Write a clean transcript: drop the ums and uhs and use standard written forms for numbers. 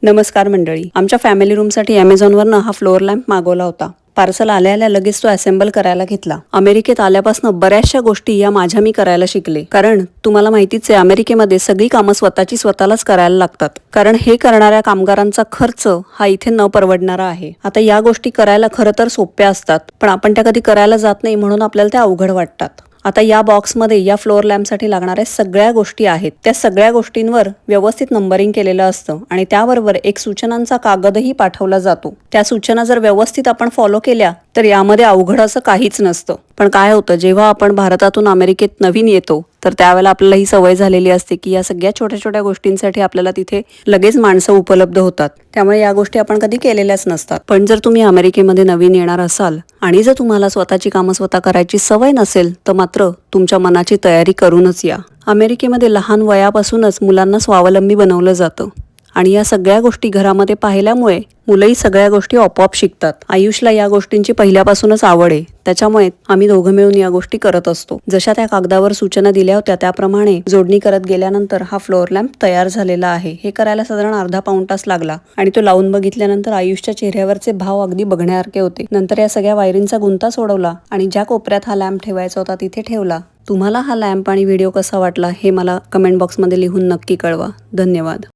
नमस्कार मंडळी, आमच्या फॅमिली रूमसाठी अमेझॉनवरनं हा फ्लोअर लॅम्प मागवला होता. पार्सल आल्या लगेच तो असेंबल करायला घेतला. अमेरिकेत आल्यापासून बऱ्याचशा गोष्टी या मी करायला शिकले. कारण तुम्हाला माहितीच आहे, अमेरिकेमध्ये सगळी कामं स्वतःच करायला लागतात. कारण हे करणाऱ्या कामगारांचा खर्च हा इथे न परवडणारा आहे. आता या गोष्टी करायला खरं तर सोप्या असतात, पण आपण त्या कधी करायला जात नाही म्हणून आपल्याला त्या अवघड वाटतात. आता या बॉक्समध्ये या फ्लोअर लॅम्पसाठी लागणाऱ्या सगळ्या गोष्टी आहेत. त्या सगळ्या गोष्टींवर व्यवस्थित नंबरिंग केलेलं असतं आणि त्याबरोबर एक सूचनांचा कागदही पाठवला जातो. त्या सूचना जर व्यवस्थित आपण फॉलो केल्या तर यामध्ये अवघड असं काहीच नसतं. पण काय होतं, जेव्हा आपण भारतातून अमेरिकेत नवीन येतो तर त्यावेळेला आपल्याला ही सवय झालेली असते की या सगळ्या छोट्या छोट्या गोष्टींसाठी आपल्याला तिथे लगेच माणसं उपलब्ध होतात. त्यामुळे या गोष्टी आपण कधी केलेल्याच नसतात. पण जर तुम्ही अमेरिकेमध्ये नवीन येणार असाल आणि जर तुम्हाला स्वतःची कामं स्वतः करायची सवय नसेल तर मात्र तुमच्या मनाची तयारी करूनच या. अमेरिकेमध्ये लहान वयापासूनच मुलांना स्वावलंबी बनवलं जातं आणि या सगळ्या गोष्टी घरामध्ये पाहिल्यामुळे मुलंही सगळ्या गोष्टी आपोआप शिकतात. आयुषला या गोष्टींची पहिल्यापासूनच आवड आहे, त्याच्यामुळे आम्ही दोघं मिळून या गोष्टी करत असतो. जशा त्या कागदावर सूचना दिल्या होत्या त्याप्रमाणे जोडणी करत गेल्यानंतर हा फ्लोअर लॅम्प तयार झालेला आहे. हे करायला साधारण अर्धा पाऊण तास लागला आणि तो लावून बघितल्यानंतर आयुषच्या चेहऱ्यावरचे भाव अगदी बघण्यासारखे होते. नंतर या सगळ्या वायरींचा गुंता सोडवला आणि ज्या कोपऱ्यात हा लॅम्प ठेवायचा होता तिथे ठेवला. तुम्हाला हा लॅम्प आणि व्हिडिओ कसा वाटला हे मला कमेंट बॉक्समध्ये लिहून नक्की कळवा. धन्यवाद.